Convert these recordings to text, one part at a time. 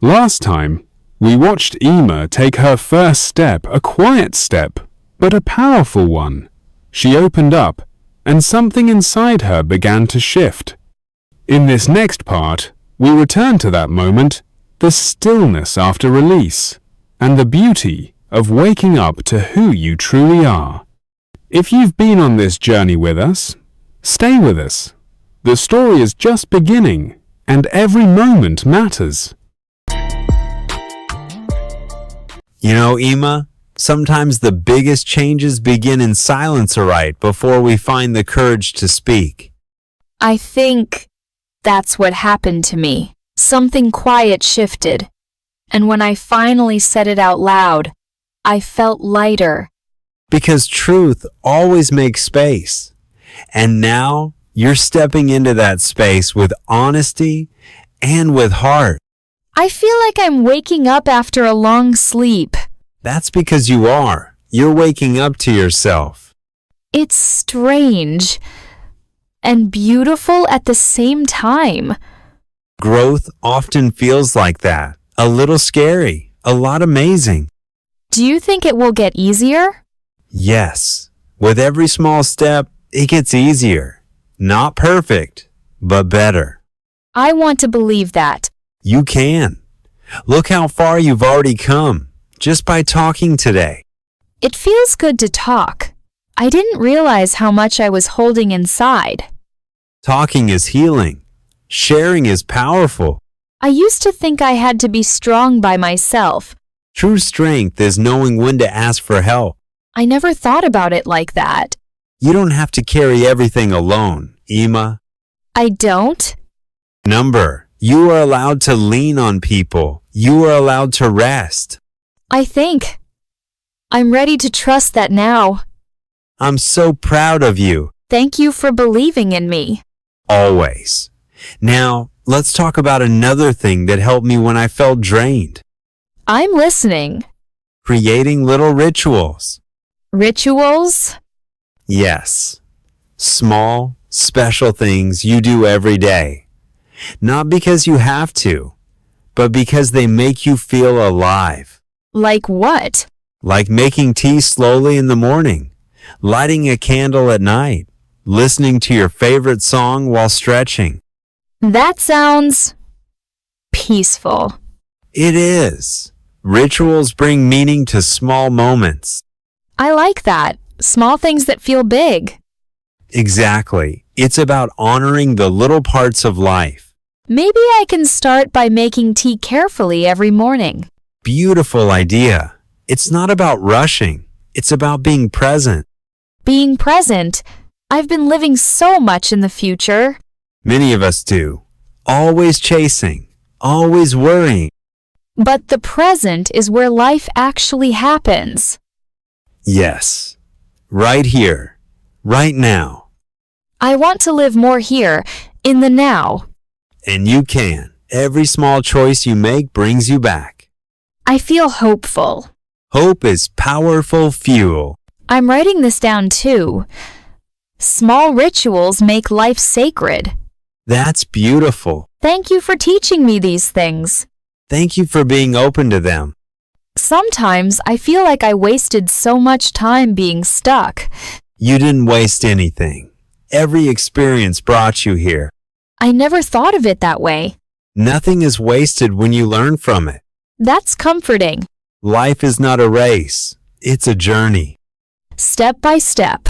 Last time, we watched Ema take her first step, a quiet step, but a powerful one. She opened up, and something inside her began to shift. In this next part, we return to that moment, the stillness after release, and the beauty of waking up to who you truly are. If you've been on this journey with us, stay with us. The story is just beginning, and every moment matters. You know, Ema, sometimes the biggest changes begin in silence, right, before we find the courage to speak. I think that's what happened to me. Something quiet shifted, and when I finally said it out loud, I felt lighter. Because truth always makes space. And now you're stepping into that space with honesty and with heart. I feel like I'm waking up after a long sleep. That's because you are. You're waking up to yourself. It's strange and beautiful at the same time. Growth often feels like that. A little scary, a lot amazing. Do you think it will get easier? Yes. With every small step, it gets easier. Not perfect, but better. I want to believe that. You can. Look how far you've already come, just by talking today. It feels good to talk. I didn't realize how much I was holding inside. Talking is healing. Sharing is powerful. I used to think I had to be strong by myself. True strength is knowing when to ask for help. I never thought about it like that. You don't have to carry everything alone, Ema. I don't? You are allowed to lean on people. You are allowed to rest. I think I'm ready to trust that now. I'm so proud of you. Thank you for believing in me. Always. Now, let's talk about another thing that helped me when I felt drained. I'm listening. Creating little rituals. Rituals? Yes. Small, special things you do every day. Not because you have to, but because they make you feel alive. Like what? Like making tea slowly in the morning, lighting a candle at night, listening to your favorite song while stretching. That sounds peaceful. It is. Rituals bring meaning to small moments. I like that. Small things that feel big. Exactly. It's about honoring the little parts of life. Maybe I can start by making tea carefully every morning. Beautiful idea. It's not about rushing. It's about being present. Being present? I've been living so much in the future. Many of us do. Always chasing. Always worrying. But the present is where life actually happens. Yes. Right here. Right now. I want to live more here, in the now. And you can. Every small choice you make brings you back. I feel hopeful. Hope is powerful fuel. I'm writing this down too. Small rituals make life sacred. That's beautiful. Thank you for teaching me these things. Thank you for being open to them. Sometimes I feel like I wasted so much time being stuck. You didn't waste anything. Every experience brought you here. I never thought of it that way. Nothing is wasted when you learn from it. That's comforting. Life is not a race. It's a journey. Step by step.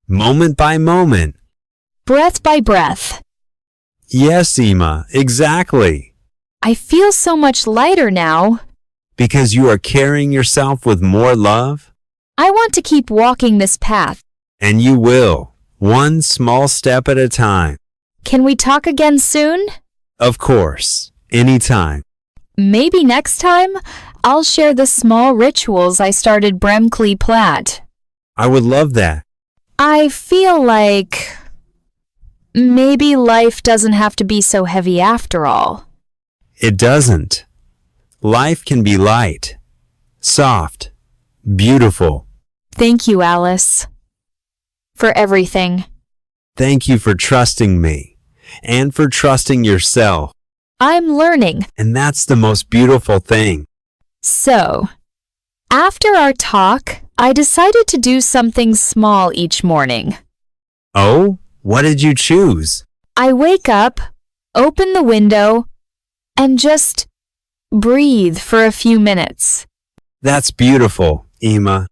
Moment by moment. Breath by breath. Yes, Ema, exactly. I feel so much lighter now. Because you are carrying yourself with more love. I want to keep walking this path. And you will, one small step at a time. Can we talk again soon? Of course, anytime. Maybe next time, I'll share the small rituals I started Bremkli Platt. I would love that. I feel like maybe life doesn't have to be so heavy after all. It doesn't. Life can be light, soft, beautiful. Thank you, Alice, for everything. Thank you for trusting me and for trusting yourself. I'm learning. And that's the most beautiful thing. So, after our talk, I decided to do something small each morning. Oh, what did you choose? I wake up, open the window, and just breathe for a few minutes. That's beautiful, Ema.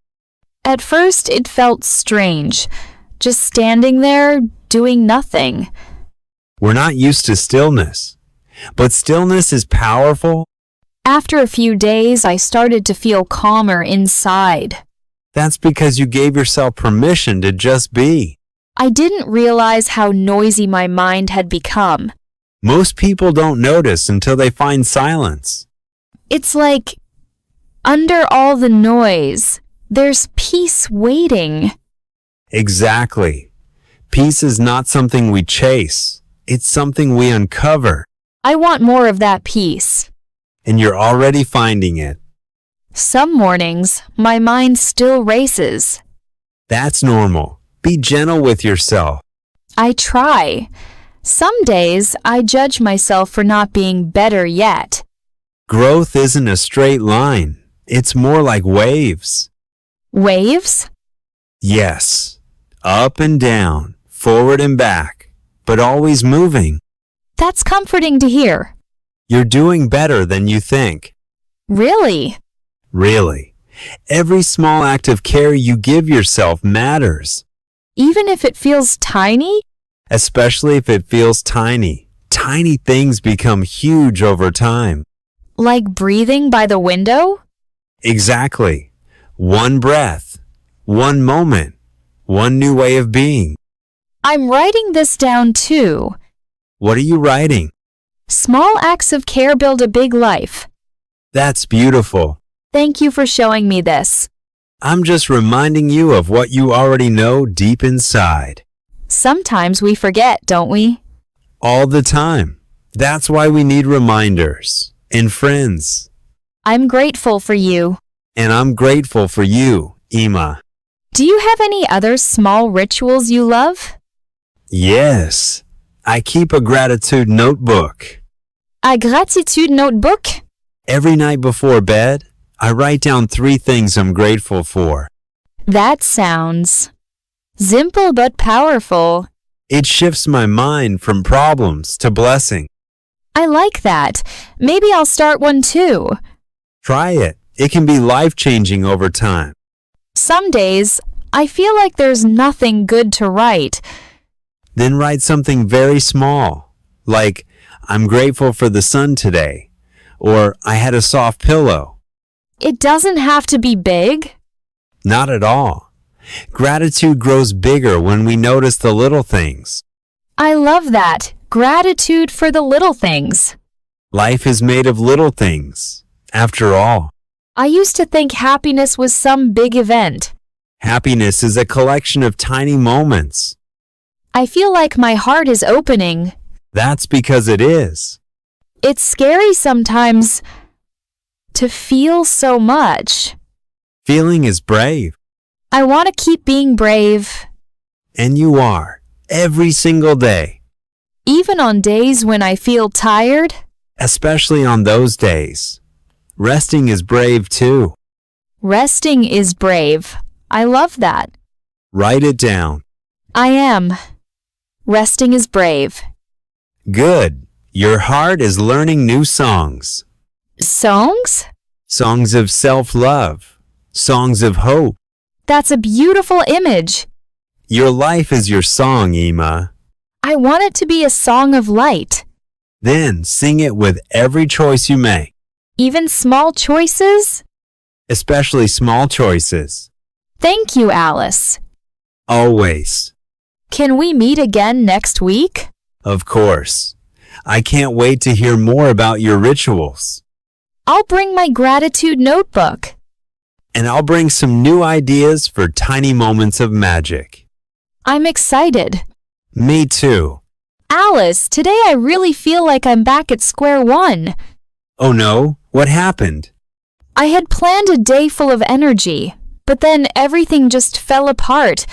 At first, it felt strange, just standing there, doing nothing. We're not used to stillness, but stillness is powerful. After a few days, I started to feel calmer inside. That's because you gave yourself permission to just be. I didn't realize how noisy my mind had become. Most people don't notice until they find silence. It's like, under all the noise, there's peace waiting. Exactly. Peace is not something we chase. It's something we uncover. I want more of that peace. And you're already finding it. Some mornings, my mind still races. That's normal. Be gentle with yourself. I try. Some days, I judge myself for not being better yet. Growth isn't a straight line. It's more like waves. Waves? Yes. Up and down, forward and back, but always moving. That's comforting to hear. You're doing better than you think. Really? Really. Every small act of care you give yourself matters. Even if it feels tiny? Especially if it feels tiny. Tiny things become huge over time. Like breathing by the window? Exactly. One breath, one moment, one new way of being. I'm writing this down too. What are you writing? Small acts of care build a big life. That's beautiful. Thank you for showing me this. I'm just reminding you of what you already know deep inside. Sometimes we forget, don't we? All the time. That's why we need reminders and friends. I'm grateful for you. And I'm grateful for you, Ema. Do you have any other small rituals you love? Yes. I keep a gratitude notebook. A gratitude notebook? Every night before bed, I write down 3 things I'm grateful for. That sounds simple but powerful. It shifts my mind from problems to blessing. I like that. Maybe I'll start one too. Try it. It can be life-changing over time. Some days, I feel like there's nothing good to write. Then write something very small, like, I'm grateful for the sun today, or I had a soft pillow. It doesn't have to be big. Not at all. Gratitude grows bigger when we notice the little things. I love that. Gratitude for the little things. Life is made of little things, after all. I used to think happiness was some big event. Happiness is a collection of tiny moments. I feel like my heart is opening. That's because it is. It's scary sometimes to feel so much. Feeling is brave. I want to keep being brave. And you are, every single day. Even on days when I feel tired. Especially on those days. Resting is brave too. Resting is brave. I love that. Write it down. I am. Resting is brave. Good. Your heart is learning new songs. Songs? Songs of self-love. Songs of hope. That's a beautiful image. Your life is your song, Ema. I want it to be a song of light. Then sing it with every choice you make. Even small choices? Especially small choices. Thank you, Alice. Always. Can we meet again next week? Of course. I can't wait to hear more about your rituals. I'll bring my gratitude notebook. And I'll bring some new ideas for tiny moments of magic. I'm excited. Me too. Alice, today I really feel like I'm back at square one. Oh no, what happened? I had planned a day full of energy, but then everything just fell apart.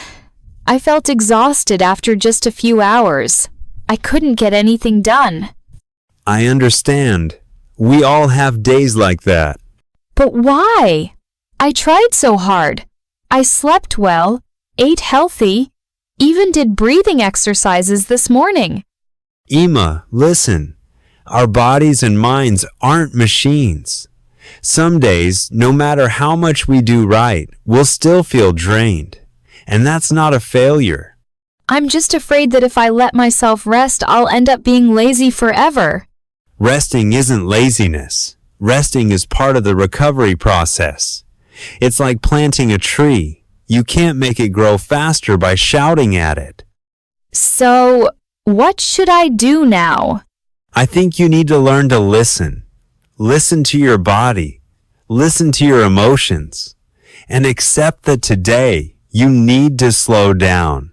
I felt exhausted after just a few hours. I couldn't get anything done. I understand. We all have days like that. But why? I tried so hard. I slept well, ate healthy, even did breathing exercises this morning. Ema, listen. Our bodies and minds aren't machines. Some days, no matter how much we do right, we'll still feel drained. And that's not a failure. I'm just afraid that if I let myself rest, I'll end up being lazy forever. Resting isn't laziness. Resting is part of the recovery process. It's like planting a tree. You can't make it grow faster by shouting at it. So, what should I do now? I think you need to learn to listen. Listen to your body. Listen to your emotions. And accept that today you need to slow down.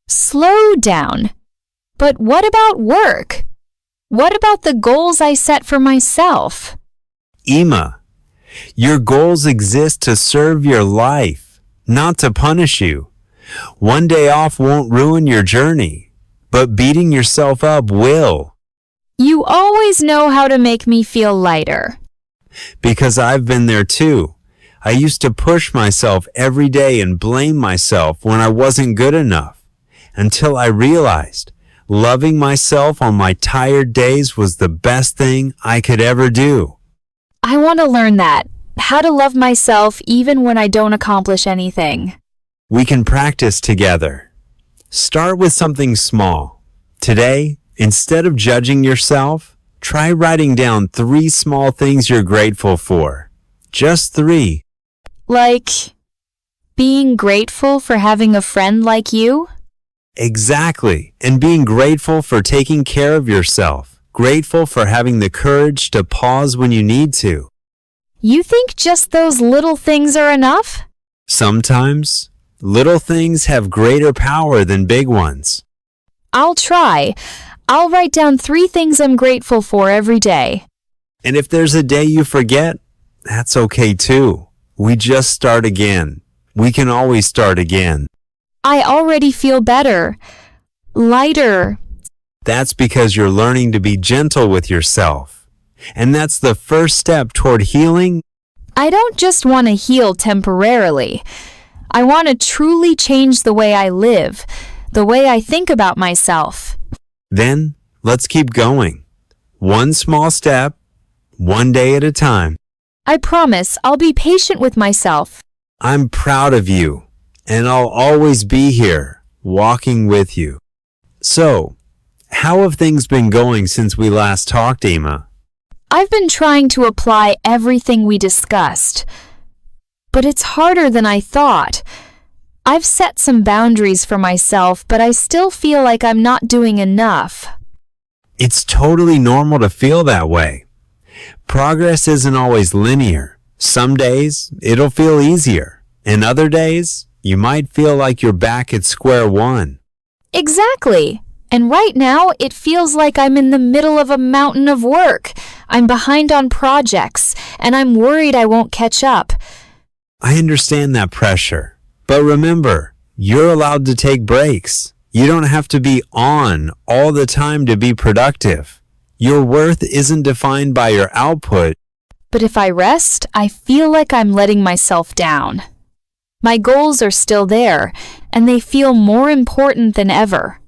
Slow down. But what about work? What about the goals I set for myself? Ema, your goals exist to serve your life, not to punish you. One day off won't ruin your journey, but beating yourself up will. You always know how to make me feel lighter. Because I've been there too. I used to push myself every day and blame myself when I wasn't good enough, until I realized loving myself on my tired days was the best thing I could ever do. I want to learn that, how to love myself even when I don't accomplish anything. We can practice together. Start with something small. Today, instead of judging yourself, try writing down 3 small things you're grateful for. Just 3. Like, being grateful for having a friend like you? Exactly. And being grateful for taking care of yourself. Grateful for having the courage to pause when you need to. You think just those little things are enough? Sometimes, little things have greater power than big ones. I'll try. I'll write down 3 things I'm grateful for every day. And if there's a day you forget, that's okay too. We just start again. We can always start again. I already feel better. Lighter. That's because you're learning to be gentle with yourself. And that's the first step toward healing. I don't just want to heal temporarily. I want to truly change the way I live, the way I think about myself. Then, let's keep going. One small step, one day at a time. I promise I'll be patient with myself. I'm proud of you, and I'll always be here, walking with you. So, how have things been going since we last talked, Ema? I've been trying to apply everything we discussed, but it's harder than I thought. I've set some boundaries for myself, but I still feel like I'm not doing enough. It's totally normal to feel that way. Progress isn't always linear. Some days, it'll feel easier, and other days, you might feel like you're back at square one. Exactly. And right now, it feels like I'm in the middle of a mountain of work. I'm behind on projects, and I'm worried I won't catch up. I understand that pressure. But remember, you're allowed to take breaks. You don't have to be on all the time to be productive. Your worth isn't defined by your output. But if I rest, I feel like I'm letting myself down. My goals are still there, and they feel more important than ever.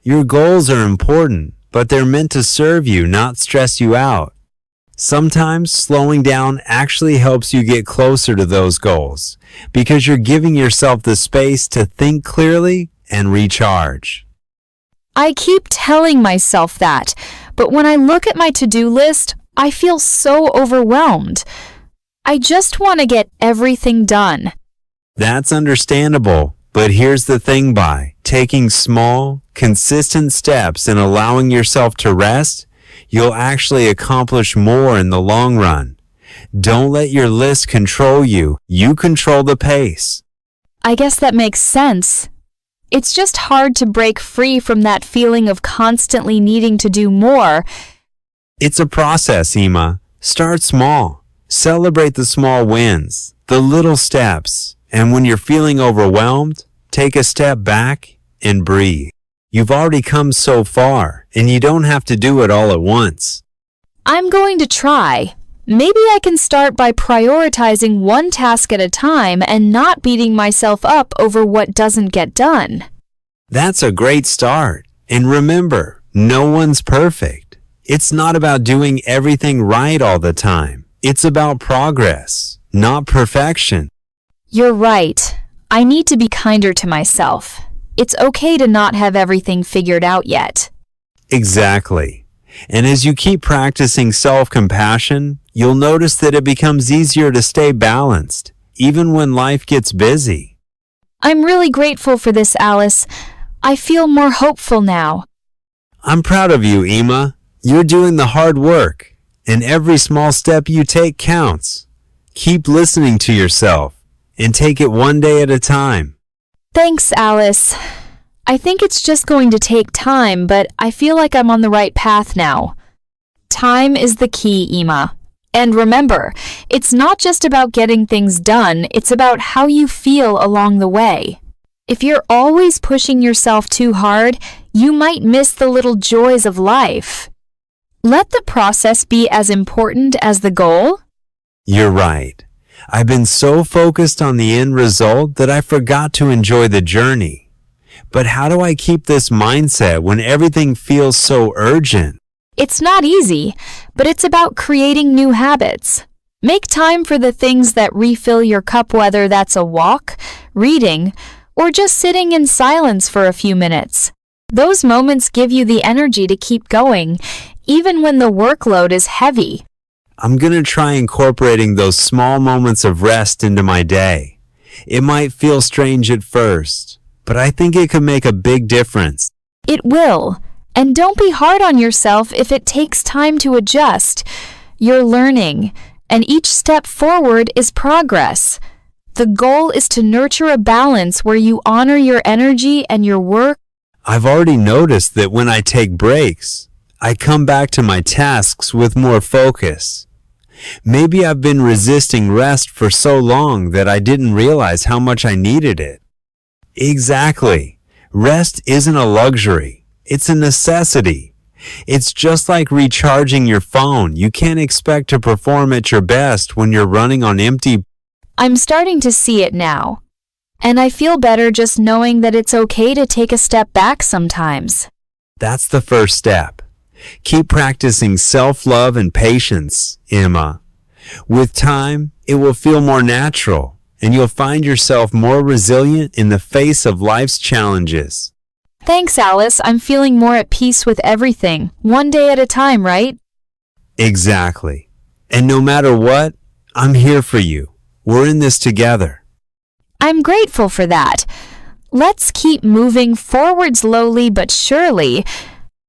Your goals are important, but they're meant to serve you, not stress you out. Sometimes slowing down actually helps you get closer to those goals because you're giving yourself the space to think clearly and recharge. I keep telling myself that, but when I look at my to-do list, I feel so overwhelmed. I just want to get everything done. That's understandable, but here's the thing, by taking small, consistent steps and allowing yourself to rest, you'll actually accomplish more in the long run. Don't let your list control you. You control the pace. I guess that makes sense. It's just hard to break free from that feeling of constantly needing to do more. It's a process, Ema. Start small. Celebrate the small wins, the little steps. And when you're feeling overwhelmed, take a step back and breathe. You've already come so far, and you don't have to do it all at once. I'm going to try. Maybe I can start by prioritizing one task at a time and not beating myself up over what doesn't get done. That's a great start. And remember, no one's perfect. It's not about doing everything right all the time. It's about progress, not perfection. You're right. I need to be kinder to myself. It's okay to not have everything figured out yet. Exactly. And as you keep practicing self-compassion, you'll notice that it becomes easier to stay balanced, even when life gets busy. I'm really grateful for this, Alice. I feel more hopeful now. I'm proud of you, Ema. You're doing the hard work, and every small step you take counts. Keep listening to yourself, and take it one day at a time. Thanks, Alice. I think it's just going to take time, but I feel like I'm on the right path now. Time is the key, Ema. And remember, it's not just about getting things done, it's about how you feel along the way. If you're always pushing yourself too hard, you might miss the little joys of life. Let the process be as important as the goal. You're right. I've been so focused on the end result that I forgot to enjoy the journey. But how do I keep this mindset when everything feels so urgent? It's not easy, but it's about creating new habits. Make time for the things that refill your cup, whether that's a walk, reading, or just sitting in silence for a few minutes. Those moments give you the energy to keep going, even when the workload is heavy. I'm going to try incorporating those small moments of rest into my day. It might feel strange at first, but I think it could make a big difference. It will. And don't be hard on yourself if it takes time to adjust. You're learning, and each step forward is progress. The goal is to nurture a balance where you honor your energy and your work. I've already noticed that when I take breaks, I come back to my tasks with more focus. Maybe I've been resisting rest for so long that I didn't realize how much I needed it. Exactly. Rest isn't a luxury. It's a necessity. It's just like recharging your phone. You can't expect to perform at your best when you're running on empty. I'm starting to see it now. And I feel better just knowing that it's okay to take a step back sometimes. That's the first step. Keep practicing self-love and patience, Ema. With time, it will feel more natural, and you'll find yourself more resilient in the face of life's challenges. Thanks, Alice. I'm feeling more at peace with everything, one day at a time, right? Exactly. And no matter what, I'm here for you. We're in this together. I'm grateful for that. Let's keep moving forward slowly but surely.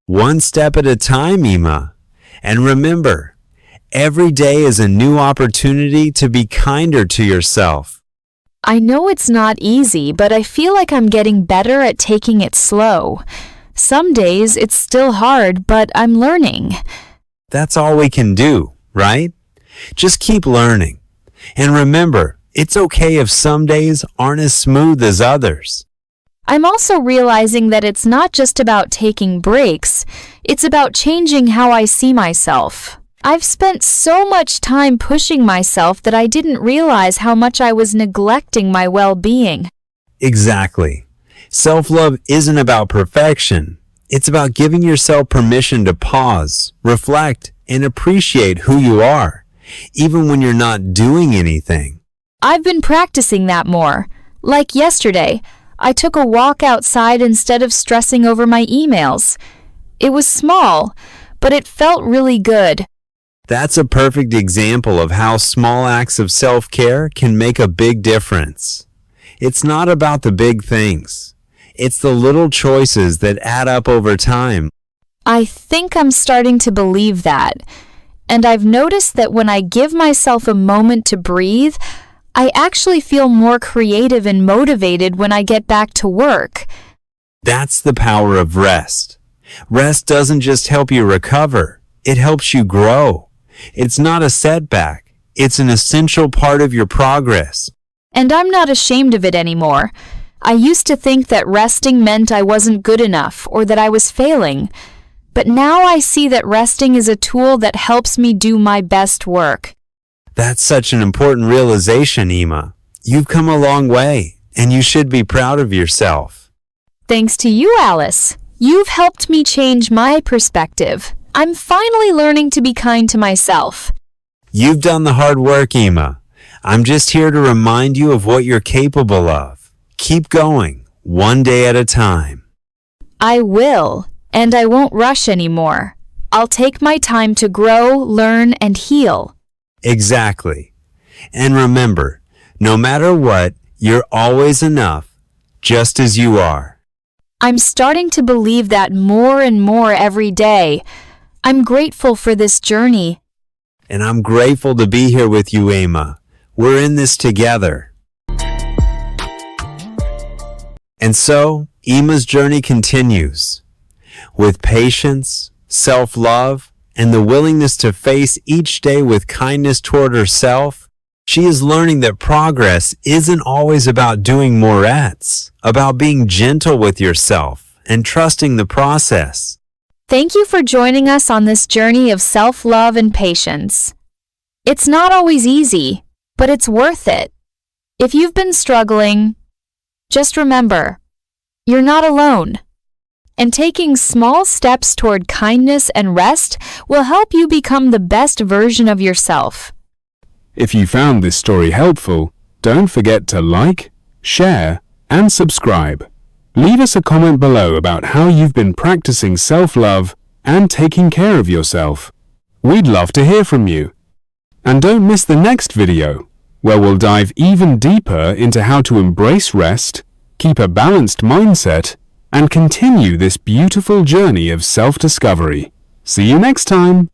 One step at a time, Ema. And remember, every day is a new opportunity to be kinder to yourself. I know it's not easy, but I feel like I'm getting better at taking it slow. Some days it's still hard, but I'm learning. That's all we can do, right? Just keep learning. And remember, it's okay if some days aren't as smooth as others. I'm also realizing that it's not just about taking breaks, it's about changing how I see myself. I've spent so much time pushing myself that I didn't realize how much I was neglecting my well-being. Exactly. Self-love isn't about perfection. It's about giving yourself permission to pause, reflect, and appreciate who you are, even when you're not doing anything. I've been practicing that more. Like yesterday, I took a walk outside instead of stressing over my emails. It was small, but it felt really good. That's a perfect example of how small acts of self-care can make a big difference. It's not about the big things. It's the little choices that add up over time. I think I'm starting to believe that. And I've noticed that when I give myself a moment to breathe, I actually feel more creative and motivated when I get back to work. That's the power of rest. Rest doesn't just help you recover. It helps you grow. It's not a setback. It's an essential part of your progress. And I'm not ashamed of it anymore. I used to think that resting meant I wasn't good enough or that I was failing. but now I see that resting is a tool that helps me do my best work. That's such an important realization, Ema. You've come a long way, and you should be proud of yourself. Thanks to you, Alice. You've helped me change my perspective. I'm finally learning to be kind to myself. You've done the hard work, Ema. I'm just here to remind you of what you're capable of. Keep going, one day at a time. I will, and I won't rush anymore. I'll take my time to grow, learn, and heal. Exactly. And remember, no matter what, you're always enough, just as you are. I'm starting to believe that more and more every day. I'm grateful for this journey. And I'm grateful to be here with you, Ema. We're in this together. And so, Ema's journey continues. With patience, self-love, and the willingness to face each day with kindness toward herself, she is learning that progress isn't always about doing more. It's about being gentle with yourself and trusting the process. Thank you for joining us on this journey of self-love and patience. It's not always easy, but it's worth it. If you've been struggling, just remember, you're not alone. And taking small steps toward kindness and rest will help you become the best version of yourself. If you found this story helpful, don't forget to like, share, and subscribe. Leave us a comment below about how you've been practicing self-love and taking care of yourself. We'd love to hear from you. And don't miss the next video, where we'll dive even deeper into how to embrace rest, keep a balanced mindset, and continue this beautiful journey of self-discovery. See you next time!